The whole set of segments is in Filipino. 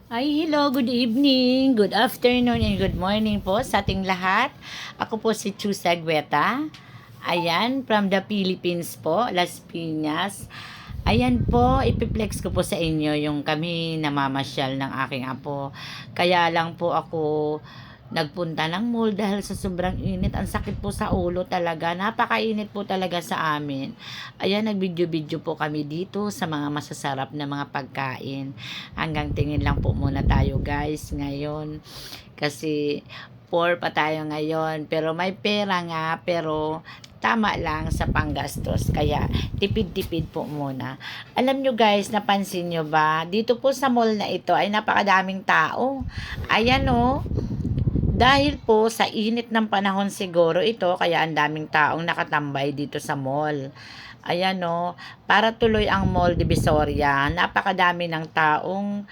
Hello, good evening, good afternoon, and good morning po sa ating lahat. Ako po si Chu Sagweta. Ayan, from the Philippines po, Las Piñas. Ayan po, ipiplex ko po sa inyo yung kami namamasyal ng aking apo. Kaya lang po ako nagpunta ng mall dahil sa sobrang init. Ang sakit po sa ulo talaga. Napakainit po talaga sa amin. Ayan, nag-video-video po kami dito sa mga masasarap na mga pagkain. Hanggang tingin lang po muna tayo guys ngayon. Kasi poor pa tayo ngayon. Pero may pera nga, pero tama lang sa panggastos. Kaya tipid-tipid po muna. Alam nyo guys, napansin nyo ba? Dito po sa mall na ito ay napakadaming tao. Ayan o. Dahil po sa init ng panahon siguro ito, kaya ang daming taong nakatambay dito sa mall. Ayan o, para tuloy ang Mall Divisoria. Napakadami ng taong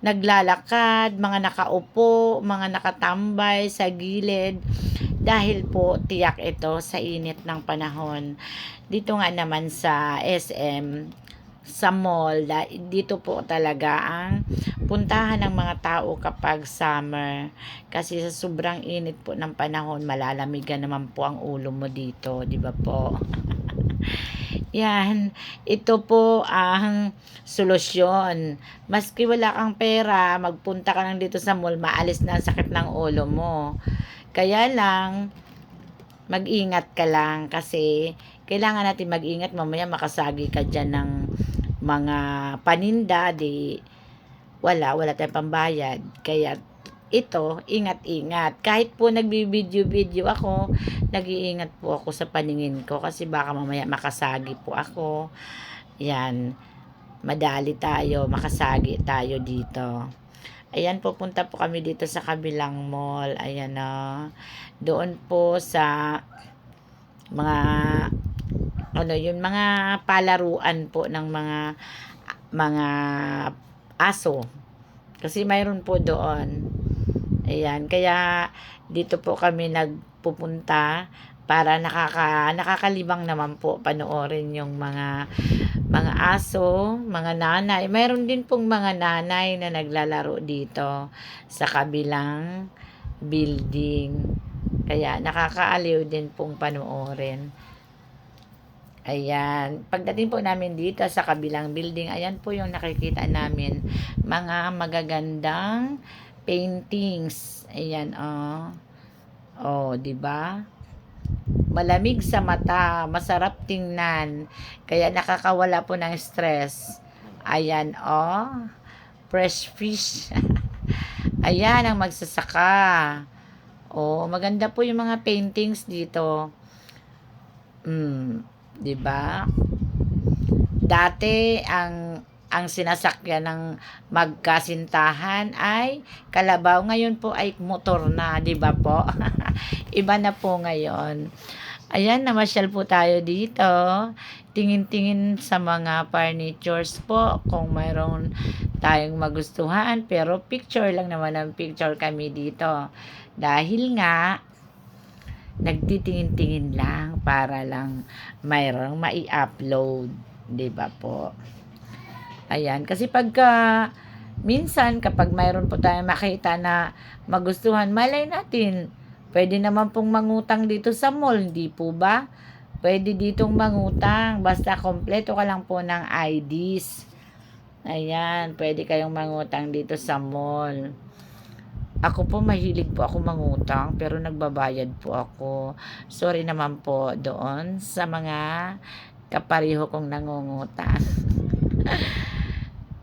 naglalakad, mga nakaupo, mga nakatambay sa gilid. Dahil po tiyak ito sa init ng panahon. Dito nga naman sa SM, sa mall, dito po talaga ang puntahan ng mga tao kapag summer. Kasi sa sobrang init po ng panahon, malalamigan naman po ang ulo mo dito, di ba po? Yan, ito po ang solusyon. Maski wala kang pera, magpunta ka lang dito sa mall, maalis na ang sakit ng ulo mo. Kaya lang, mag-ingat ka lang kasi kailangan natin mag-ingat, mamaya makasagi ka dyan ng mga paninda, di wala tayong pambayad. Kaya ito, ingat-ingat. Kahit po nagbibideo-video ako, nag-iingat po ako sa paningin ko kasi baka mamaya makasagi po ako. Yan, madali tayo, makasagi tayo dito. Ayan, pupunta po kami dito sa kabilang mall. Ayan o. Doon po sa mga yung mga palaruan po ng mga aso. Kasi mayroon po doon. Ayan, kaya dito po kami nagpupunta para nakakalibang naman po panoorin yung mga aso, mga nanay. Mayroon din pong mga nanay na naglalaro dito sa kabilang building. Kaya nakakaaliw din pong panoorin. Ayan. Pagdating po namin dito sa kabilang building, ayan po yung nakikita namin. Mga magagandang paintings. Ayan, oh. Oh, 'di ba? Malamig sa mata, masarap tingnan. Kaya nakakawala po ng stress. Ayan, oh. Fresh fish. Ayan ang magsasaka. Oh, maganda po yung mga paintings dito. 'Di ba? Dati ang sinasakyan ng magkasintahan ay kalabaw, ngayon po ay motor na, 'di ba po? Iba na po ngayon. Ayan, namasyal po tayo dito. Tingin-tingin sa mga furnitures po kung mayroon tayong magustuhan. Pero picture lang naman ang picture kami dito. Dahil nga, nagtitingin-tingin lang para lang mayroong mai-upload. 'Di ba po? Ayan, kasi minsan kapag mayroon po tayong makita na magustuhan, malay natin, pwede naman pong mangutang dito sa mall, hindi po ba? Pwede ditong mangutang, basta kompleto ka lang po ng IDs. Ayan, pwede kayong mangutang dito sa mall. Ako po, mahilig po ako mangutang, pero nagbabayad po ako. Sorry naman po doon sa mga kapareho kong nangungutang.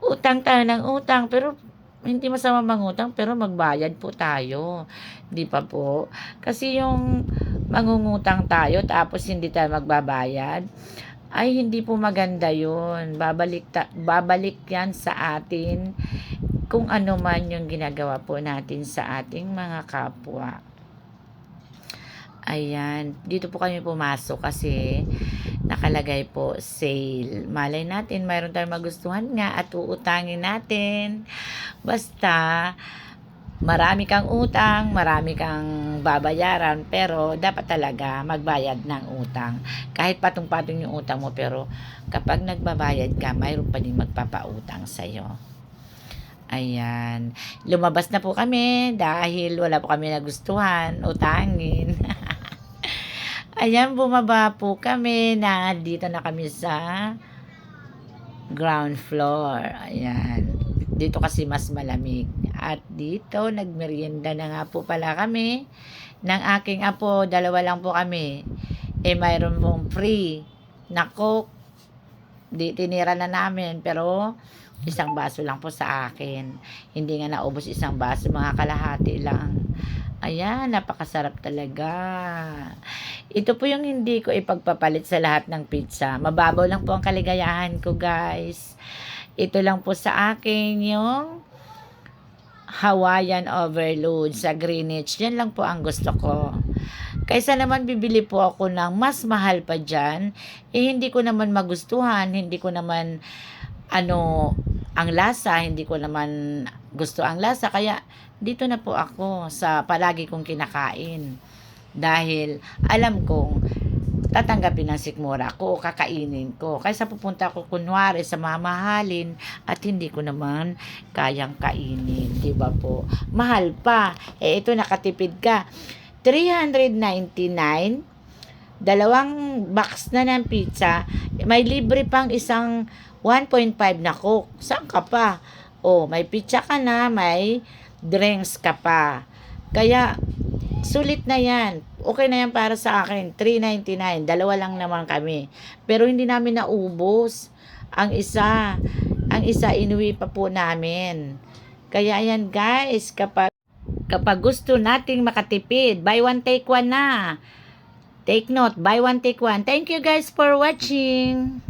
Utang tayo ng utang, pero hindi masama mangutang, pero magbayad po tayo. Di pa po? Kasi yung mangungutang tayo, tapos hindi tayo magbabayad, ay hindi po maganda yun. Babalik yan sa atin kung ano man yung ginagawa po natin sa ating mga kapwa. Ayan, dito po kami pumasok kasi nakalagay po sale. Malay natin, mayroon tayong magustuhan nga at uutangin natin. Basta, marami kang utang, marami kang babayaran, pero dapat talaga magbayad ng utang. Kahit patong-patong yung utang mo, pero kapag nagbabayad ka, mayroon pa din magpapautang sa'yo. Ayan. Lumabas na po kami dahil wala po kami nagustuhan, utangin. Ayan, bumaba po kami. Dito na kami sa ground floor. Ayan. Dito kasi mas malamig. At dito, nagmerienda na nga po pala kami ng aking apo. Dalawa lang po kami. Mayroon mong free na Coke. Tinira na namin. Pero, isang baso lang po sa akin. Hindi nga naubos isang baso. Mga kalahati lang. Ayan, napakasarap talaga. Ito po yung hindi ko ipagpapalit sa lahat ng pizza. Mababaw lang po ang kaligayahan ko, guys. Ito lang po sa akin yung Hawaiian Overload sa Greenwich. Yan lang po ang gusto ko. Kaysa naman bibili po ako ng mas mahal pa dyan, hindi ko naman magustuhan, hindi ko naman ang lasa, hindi ko naman gusto ang lasa. Kaya dito na po ako sa palagi kong kinakain. Dahil alam kong tatanggapin ng sikmura ko o kakainin ko. Kaysa pupunta ko kunwari sa mamahalin at hindi ko naman kayang kainin. Diba po? Mahal pa. Ito nakatipid ka. 399, dalawang box na ng pizza, may libre pang isang 1.5 na Coke. Saan ka pa? May pizza ka na, may drinks ka pa. Kaya, sulit na yan. Okay na yan para sa akin. 399. Dalawa lang naman kami. Pero hindi namin naubos. Ang isa inuwi pa po namin. Kaya yan guys, kapag gusto nating makatipid, buy one take one na. Take note, buy one take one. Thank you guys for watching.